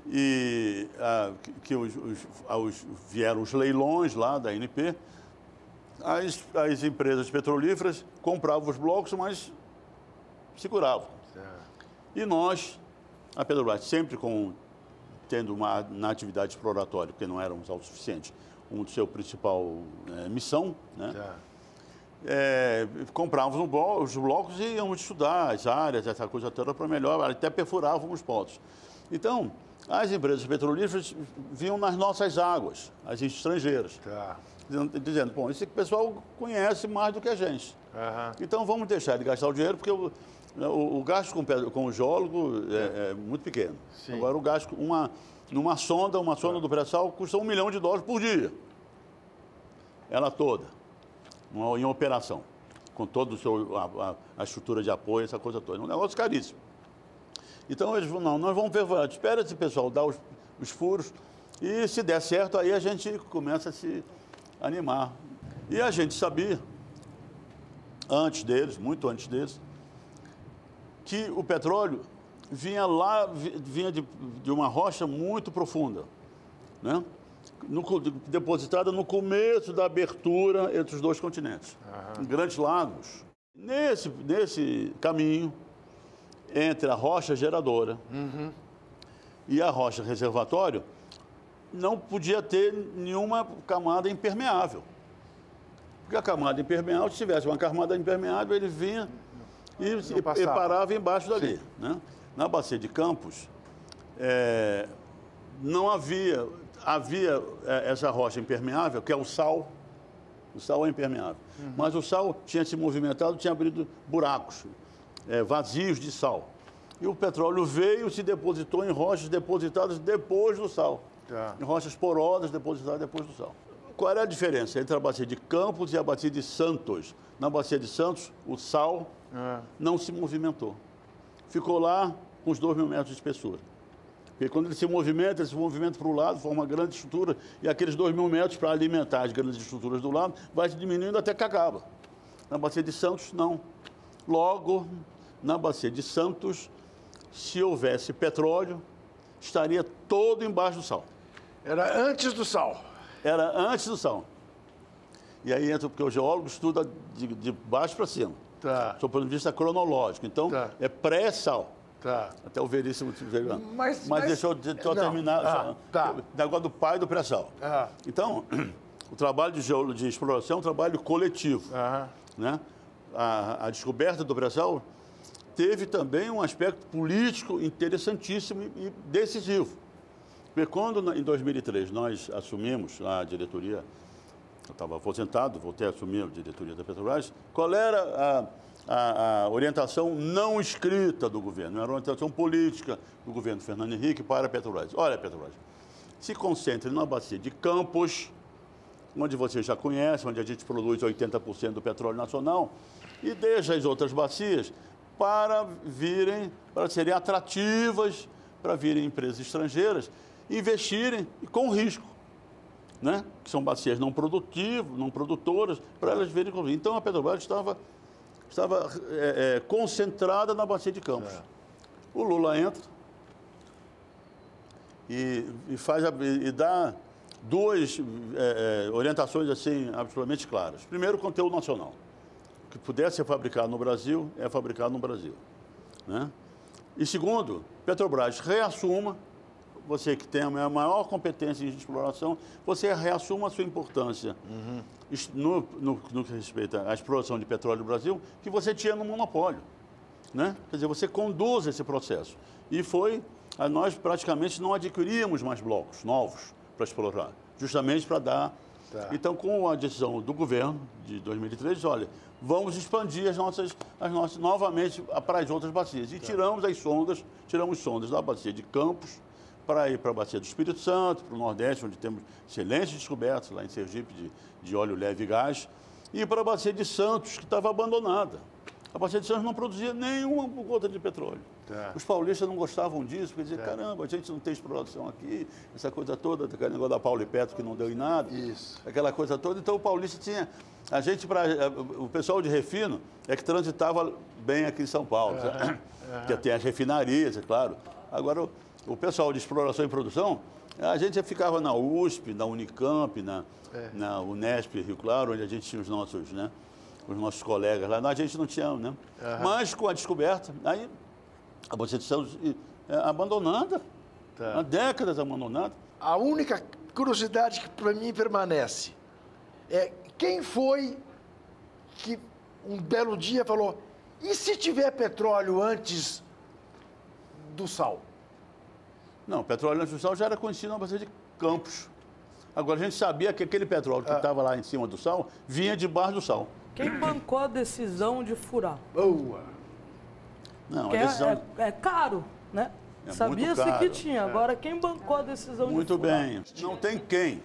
e vieram os leilões lá da ANP, as empresas petrolíferas compravam os blocos, mas seguravam. E nós, a Petrobras, sempre tendo na atividade exploratória, porque não éramos autossuficientes, como seu principal missão, né? Comprávamos os blocos e íamos estudar as áreas, essa coisa toda para melhor, até perfurávamos os poços. Então, as empresas petrolíferas vinham nas nossas águas, as estrangeiras. dizendo, bom, esse pessoal conhece mais do que a gente. Então vamos deixar de gastar o dinheiro, porque o gasto com o geólogo é muito pequeno. Sim. Agora o gasto, numa sonda do pré-sal custa $1 milhão por dia. Ela toda, em operação, com toda a estrutura de apoio, essa coisa toda. É um negócio caríssimo. Então eles falaram, não, nós vamos ver, espera esse pessoal dar os furos e se der certo, aí a gente começa a se animar. E a gente sabia, antes deles, muito antes deles, que o petróleo vinha de uma rocha muito profunda, né? Depositada no começo da abertura entre os dois continentes, em grandes lagos. Nesse caminho, entre a rocha geradora e a rocha reservatório, não podia ter nenhuma camada impermeável. Porque a camada impermeável, se tivesse uma camada impermeável, ele vinha e parava embaixo dali, né? Na bacia de Campos, não havia essa rocha impermeável, que é o sal. O sal é impermeável. Mas o sal tinha se movimentado, tinha abrido buracos, vazios de sal. E o petróleo veio e se depositou em rochas depositadas depois do sal. Em rochas porosas depositadas depois do sal. Qual era a diferença entre a bacia de Campos e a bacia de Santos? Na bacia de Santos, o sal não se movimentou. Ficou lá com os 2.000 metros de espessura. Porque quando ele se movimenta para o lado, forma uma grande estrutura, e aqueles 2.000 metros para alimentar as grandes estruturas do lado, vai se diminuindo até que acaba. Na bacia de Santos, não. Logo, na bacia de Santos, se houvesse petróleo, estaria todo embaixo do sal. Era antes do sal. Era antes do sal. E aí entra, porque o geólogo estuda de baixo para cima. Do ponto de vista cronológico. Então, é pré-sal. Até o Veríssimo veio. Mas deixa eu terminar. O negócio do pai do pré-sal. Então, o trabalho de exploração é um trabalho coletivo. Né? A descoberta do pré-sal teve também um aspecto político interessantíssimo e decisivo. Porque quando, em 2003, nós assumimos a diretoria, eu estava aposentado, voltei a assumir a diretoria da Petrobras, qual era a orientação não escrita do governo? Era uma orientação política do governo Fernando Henrique para a Petrobras. Olha, Petrobras, se concentre na bacia de Campos, onde você já conhece, onde a gente produz 80% do petróleo nacional, e deixa as outras bacias para serem atrativas, para virem empresas estrangeiras, investirem com risco, né? Que são bacias não produtoras, para elas verem com risco. Então, a Petrobras estava concentrada na bacia de Campos. O Lula entra e dá duas orientações assim absolutamente claras. Primeiro, conteúdo nacional. O que puder ser fabricado no Brasil, é fabricado no Brasil, né? E segundo, Petrobras reassuma, você que tem a maior competência em exploração, você reassuma a sua importância no que respeita à exploração de petróleo no Brasil, que você tinha no monopólio, né? Quer dizer, você conduz esse processo. E nós praticamente não adquiríamos mais blocos novos para explorar, justamente para dar... Então, com a decisão do governo de 2003, olha, vamos expandir as nossas novamente para as outras bacias. E tiramos sondas da bacia de Campos, para ir para a bacia do Espírito Santo, para o Nordeste, onde temos excelentes descobertas, lá em Sergipe, de óleo leve e gás, e para a bacia de Santos, que estava abandonada. A bacia de Santos não produzia nenhuma gota de petróleo. Os paulistas não gostavam disso, porque diziam, caramba, a gente não tem exploração aqui, essa coisa toda, aquele negócio da Paulo e Petro que não deu em nada, aquela coisa toda. Então, o paulista tinha... o pessoal de refino é que transitava bem aqui em São Paulo, que tem as refinarias, é claro. Agora, o pessoal de exploração e produção, a gente ficava na USP, na Unicamp, na Unesp, Rio Claro, onde a gente tinha os nossos colegas lá. A gente não tinha, né? Mas com a descoberta, aí a bacia de Santos abandonada, há décadas abandonada. A única curiosidade que para mim permanece é quem foi que um belo dia falou, e se tiver petróleo antes do sal? Não, petróleo antes do sal já era conhecido na bacia de Campos. Agora, a gente sabia que aquele petróleo que estava lá em cima do sal vinha debaixo do sal. Quem bancou a decisão de furar? Boa! Não, Porque a decisão... é caro, né? É Sabia-se muito caro. que tinha. Agora, quem bancou a decisão Muito de furar? bem. Não tem quem.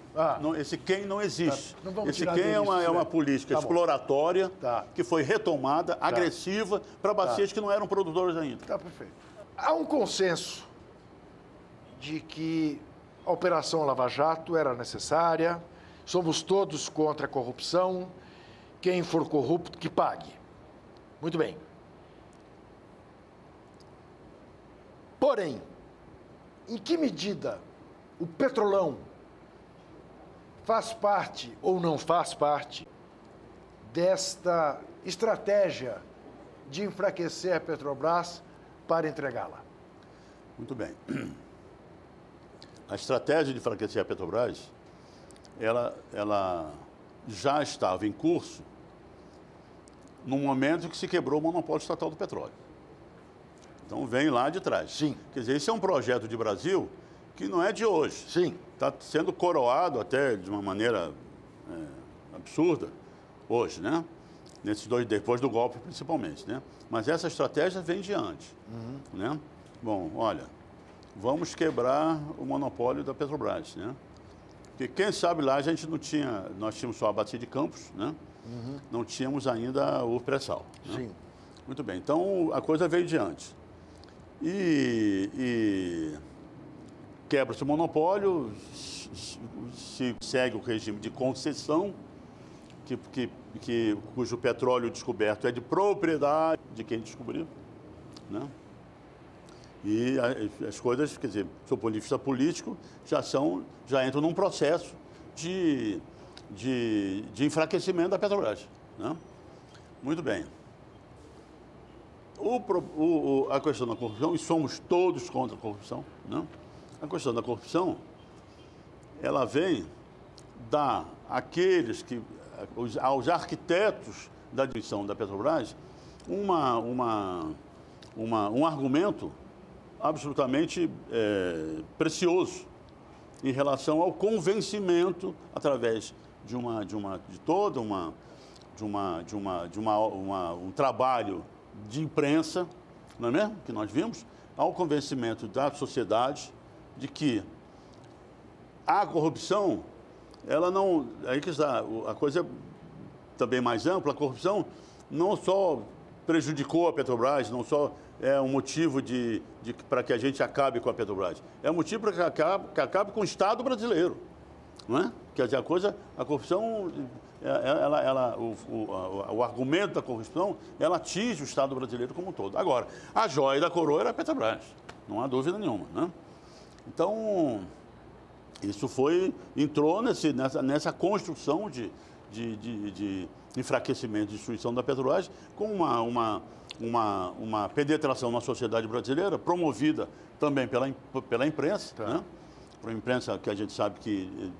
Esse quem não existe. Não vamos Esse tirar quem dele é isso, uma né? política Tá bom. exploratória Tá. que foi retomada, agressiva, para bacias que não eram produtoras ainda. Tá perfeito. Há um consenso de que a Operação Lava Jato era necessária, somos todos contra a corrupção, quem for corrupto que pague. Muito bem. Porém, em que medida o Petrolão faz parte ou não faz parte desta estratégia de enfraquecer a Petrobras para entregá-la? Muito bem. A estratégia de enfraquecer a Petrobras, ela já estava em curso no momento que se quebrou o monopólio estatal do petróleo. Então, vem lá de trás. Sim. Quer dizer, esse é um projeto de Brasil que não é de hoje. Sim. Está sendo coroado até de uma maneira absurda hoje, né? Depois do golpe, principalmente, né? Mas essa estratégia vem de antes, né? Bom, olha, vamos quebrar o monopólio da Petrobras, né? Porque quem sabe lá a gente não tinha, nós tínhamos só a bacia de Campos, né? Não tínhamos ainda o pré-sal. Né? Sim. Muito bem, então a coisa veio de antes. E quebra-se o monopólio, se segue o regime de concessão, cujo petróleo descoberto é de propriedade de quem descobriu, né? E as coisas, quer dizer, do ponto de vista político, já entram num processo de enfraquecimento da Petrobras, né? Muito bem. A questão da corrupção, e somos todos contra a corrupção, né? A questão da corrupção, ela vem aos arquitetos da direção da Petrobras um argumento absolutamente precioso em relação ao convencimento através de um trabalho de imprensa, não é mesmo? Que nós vimos, ao convencimento da sociedade de que a corrupção, ela não... Aí que está, a coisa é também mais ampla, a corrupção não só prejudicou a Petrobras, não só é um motivo para que a gente acabe com a Petrobras, é um motivo para que acabe com o Estado brasileiro, não é? Quer dizer, a corrupção, o argumento da corrupção, ela atinge o Estado brasileiro como um todo. Agora, a joia da coroa era a Petrobras, não há dúvida nenhuma, né? Então, isso entrou nessa construção de enfraquecimento, de destruição da Petrobras, com uma penetração na sociedade brasileira, promovida também pela imprensa, né? Para a imprensa que a gente sabe que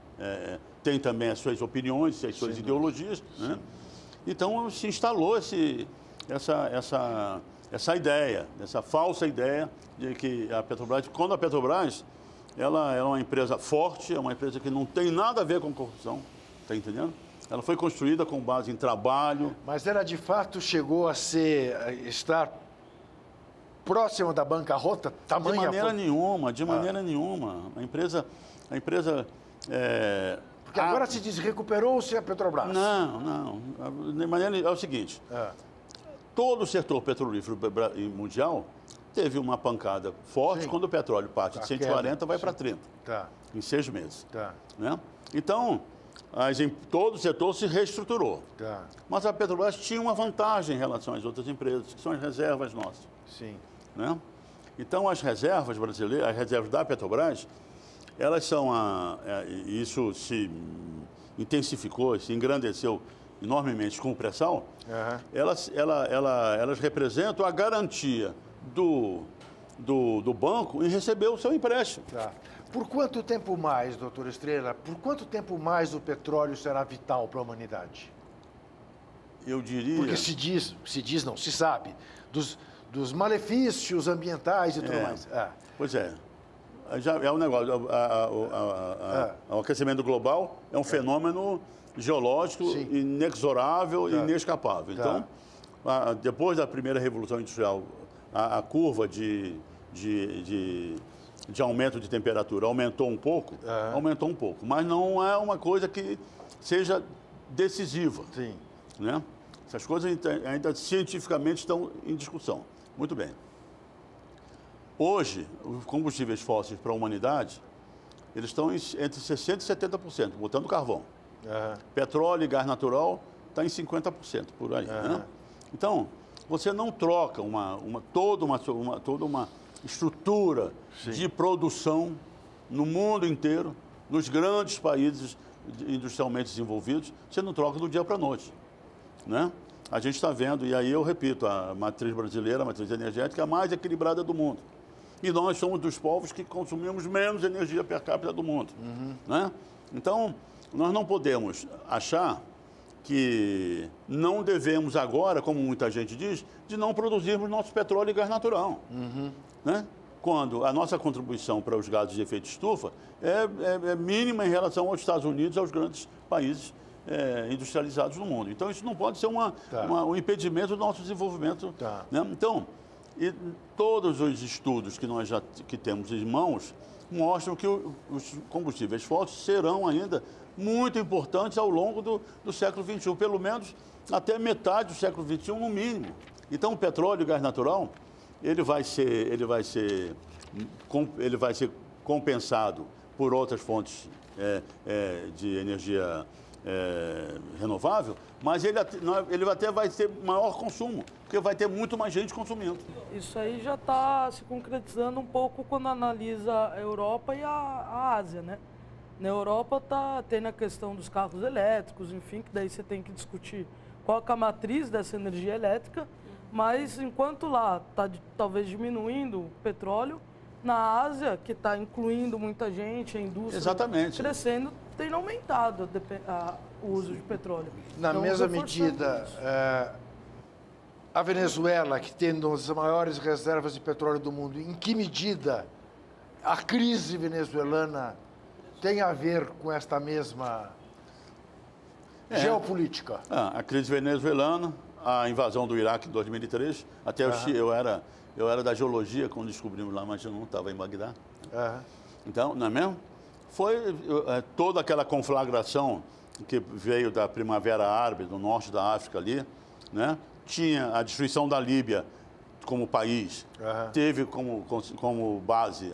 tem também as suas opiniões, as suas ideologias, né? Então, se instalou essa ideia, essa falsa ideia de que a Petrobras, quando a Petrobras, ela é uma empresa forte, é uma empresa que não tem nada a ver com corrupção, está entendendo? Ela foi construída com base em trabalho. Mas ela, de fato, chegou a estar próxima da bancarrota? De maneira nenhuma. A empresa porque agora se diz, recuperou-se a Petrobras. Não. De maneira, é o seguinte, todo o setor petrolífero mundial teve uma pancada forte quando o petróleo parte de 140 vai para 30, em 6 meses. Né? Então, todo o setor se reestruturou. Mas a Petrobras tinha uma vantagem em relação às outras empresas, que são as reservas nossas. Sim. Né? Então, as reservas brasileiras, as reservas da Petrobras, elas são isso se intensificou, se engrandeceu enormemente com o pré-sal. Elas representam a garantia do banco em receber o seu empréstimo. Por quanto tempo mais, doutor Estrela, por quanto tempo mais o petróleo será vital para a humanidade? Eu diria... Porque se sabe, dos malefícios ambientais e tudo mais. Pois é. já é um negócio. O aquecimento global é um fenômeno geológico inexorável e inescapável. Então, depois da primeira Revolução Industrial, a curva de aumento de temperatura aumentou um pouco, mas não é uma coisa que seja decisiva. Sim. Né? Essas coisas ainda cientificamente estão em discussão. Muito bem. Hoje, os combustíveis fósseis para a humanidade, eles estão entre 60% e 70%, botando carvão. Petróleo e gás natural está em 50% por aí. Né? Então, você não troca toda uma estrutura de produção no mundo inteiro, nos grandes países industrialmente desenvolvidos, você não troca do dia para a noite. Né? A gente está vendo, e aí eu repito, a matriz brasileira, a matriz energética, é a mais equilibrada do mundo. E nós somos dos povos que consumimos menos energia per capita do mundo. Né? Então, nós não podemos achar que não devemos agora, como muita gente diz, de não produzirmos nosso petróleo e gás natural. Né? Quando a nossa contribuição para os gases de efeito estufa é mínima em relação aos Estados Unidos e aos grandes países industrializados no mundo. Então, isso não pode ser um impedimento do nosso desenvolvimento. Né? Então, todos os estudos que nós que temos em mãos mostram que os combustíveis fósseis serão ainda muito importantes ao longo do século XXI, pelo menos até metade do século XXI, no mínimo. Então, o petróleo e o gás natural, ele vai ser compensado por outras fontes de energia renovável, mas ele até vai ter maior consumo, porque vai ter muito mais gente consumindo. Isso aí já está se concretizando um pouco quando analisa a Europa e a Ásia, né? Na Europa está tendo a questão dos carros elétricos, enfim, que daí você tem que discutir qual é a matriz dessa energia elétrica, mas enquanto lá está talvez diminuindo o petróleo, na Ásia, que está incluindo muita gente, a indústria crescendo, tem aumentado o uso de petróleo. Na mesma medida, a Venezuela, que tem uma das maiores reservas de petróleo do mundo, em que medida a crise venezuelana tem a ver com esta mesma geopolítica? A crise venezuelana, a invasão do Iraque em 2003, até eu era da geologia quando descobrimos lá, mas eu não estava em Bagdá. Então, não é mesmo? Foi toda aquela conflagração que veio da Primavera Árabe, do norte da África ali, né? Tinha a destruição da Líbia como país, teve como base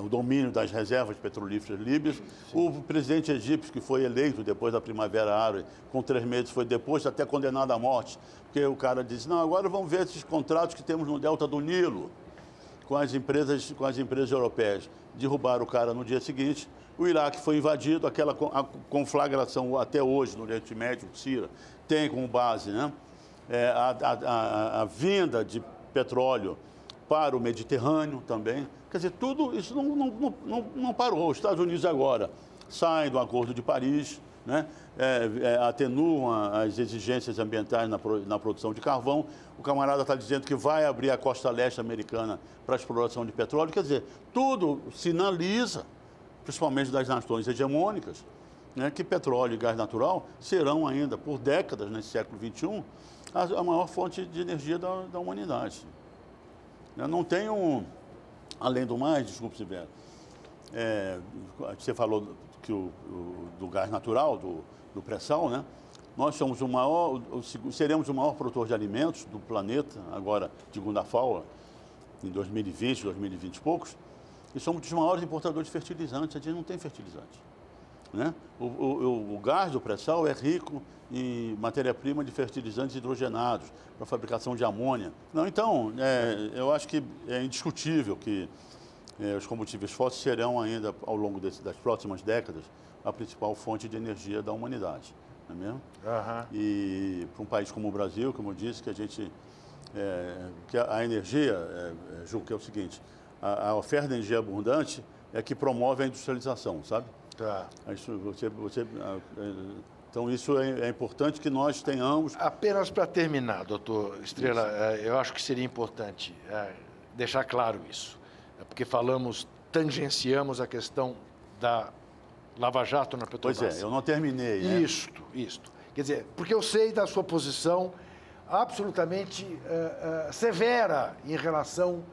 o domínio das reservas petrolíferas líbias. O presidente egípcio, que foi eleito depois da Primavera Árabe, com 3 meses, foi depois até condenado à morte, porque o cara disse, não, agora vamos ver esses contratos que temos no Delta do Nilo com as empresas europeias. Derrubaram o cara no dia seguinte. O Iraque foi invadido, aquela conflagração até hoje no Oriente Médio, Síria, tem como base, né, a vinda de petróleo para o Mediterrâneo também. Quer dizer, tudo isso não parou. Os Estados Unidos agora saem do Acordo de Paris, né, atenuam as exigências ambientais na produção de carvão. O camarada está dizendo que vai abrir a costa leste americana para a exploração de petróleo. Quer dizer, tudo sinaliza, principalmente das nações hegemônicas, né, que petróleo e gás natural serão ainda, por décadas, nesse século XXI, a maior fonte de energia da humanidade. Eu não tenho, além do mais, desculpe, Sibeli, você falou do gás natural, do pré-sal, né? Nós somos seremos o maior produtor de alimentos do planeta, agora, segundo a FAO, em 2020, 2020 e poucos, e somos dos maiores importadores de fertilizantes. A gente não tem fertilizante, né? O gás do pré-sal é rico em matéria-prima de fertilizantes hidrogenados para a fabricação de amônia. Não, então, eu acho que é indiscutível que os combustíveis fósseis serão ainda, ao longo das próximas décadas, a principal fonte de energia da humanidade, não é mesmo? E para um país como o Brasil, como eu disse, que a gente, que a energia, julgo que é o seguinte, a oferta de energia abundante é que promove a industrialização, sabe? Então, isso é importante que nós tenhamos... Apenas para terminar, doutor Estrela, eu acho que seria importante deixar claro isso. porque tangenciamos a questão da Lava Jato na Petrobras. Pois é, eu não terminei. Né? Isto. Quer dizer, porque eu sei da sua posição absolutamente severa em relação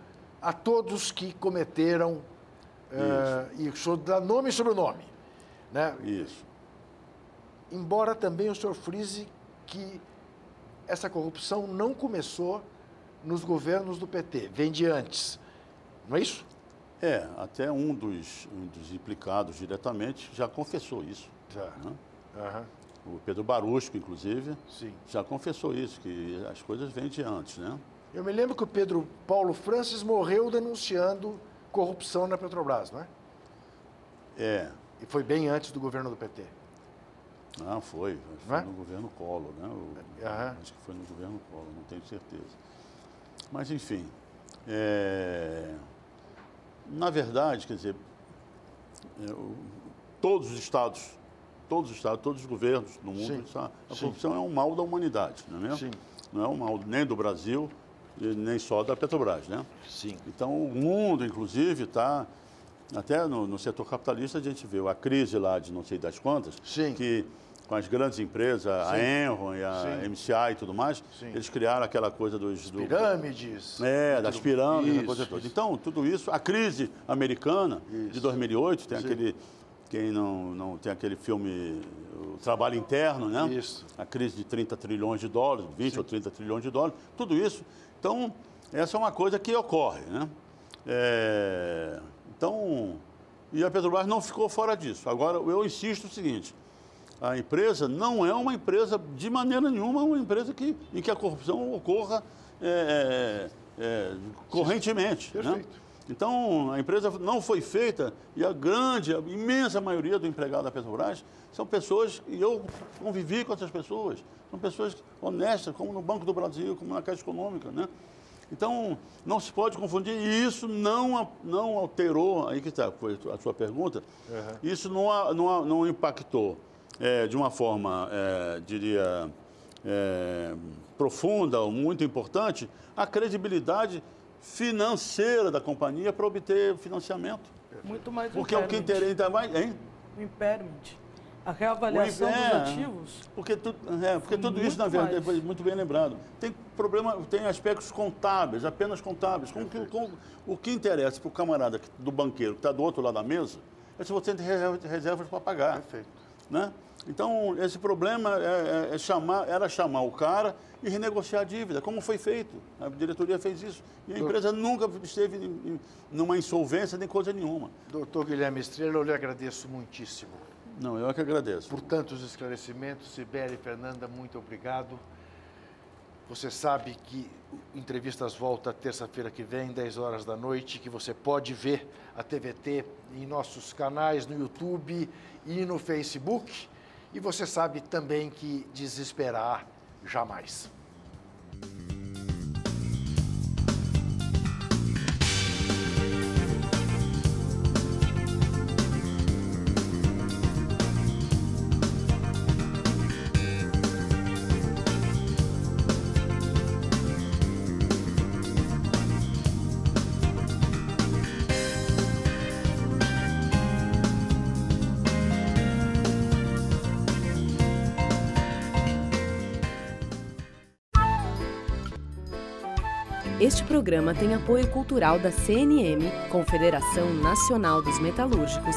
a todos que cometeram, e o senhor dá nome e sobrenome. Né? Isso. Embora também o senhor frise que essa corrupção não começou nos governos do PT, vem de antes, não é isso? Até um dos implicados diretamente já confessou isso. Já. Né? Uhum. O Pedro Barusco, inclusive, Sim. já confessou isso, que as coisas vêm de antes, né? Eu me lembro que o Pedro Paulo Francis morreu denunciando corrupção na Petrobras, não é? E foi bem antes do governo do PT. Não, foi no governo Collor, né? Acho que foi no governo Collor, não tenho certeza. Mas, enfim, na verdade, quer dizer, todos os estados, todos os governos no mundo, a corrupção é um mal da humanidade, não é mesmo? Sim. Não é um mal nem do Brasil, nem só da Petrobras, né? Sim. Então, o mundo, inclusive, está... Até no setor capitalista a gente viu a crise lá de não sei das quantas, que com as grandes empresas, a Enron e a MCI e tudo mais, eles criaram aquela coisa dos... pirâmides. Das pirâmides, coisa toda. Então, tudo isso, a crise americana de 2008, tem aquele... Quem não tem aquele filme, O Trabalho Interno, né? Isso. A crise de 30 trilhões de dólares, 20 ou 30 trilhões de dólares, tudo isso. Então, essa é uma coisa que ocorre, né? Então, e a Petrobras não ficou fora disso. Agora, eu insisto o seguinte, a empresa não é uma empresa, de maneira nenhuma, uma empresa em que a corrupção ocorra correntemente. Perfeito. Né? Então, a empresa não foi feita e a imensa maioria do empregado da Petrobras são pessoas, e eu convivi com essas pessoas, são pessoas honestas, como no Banco do Brasil, como na Caixa Econômica, né? Então, não se pode confundir, e isso não alterou, aí que está a sua pergunta, isso não impactou de uma forma, diria, profunda ou muito importante, a credibilidade financeira da companhia para obter financiamento. Muito mais porque o que interessa mais, hein? O impairment, a reavaliação dos ativos. Porque tudo isso, na verdade, foi muito bem lembrado. Tem tem aspectos contábeis, apenas contábeis. O que interessa para o camarada do banqueiro que está do outro lado da mesa é se você tem reservas para pagar. Perfeito. Né? Então, esse problema era chamar o cara e renegociar a dívida, como foi feito. A diretoria fez isso. E a empresa nunca esteve numa insolvência nem coisa nenhuma. Doutor Guilherme Estrela, eu lhe agradeço muitíssimo. Não, eu é que agradeço. Por tantos esclarecimentos. Sibeli e Fernanda, muito obrigado. Você sabe que Entrevistas volta terça-feira que vem, 10 horas da noite, que você pode ver a TVT em nossos canais no YouTube e no Facebook. E você sabe também que desesperar jamais. Este programa tem apoio cultural da CNM, Confederação Nacional dos Metalúrgicos,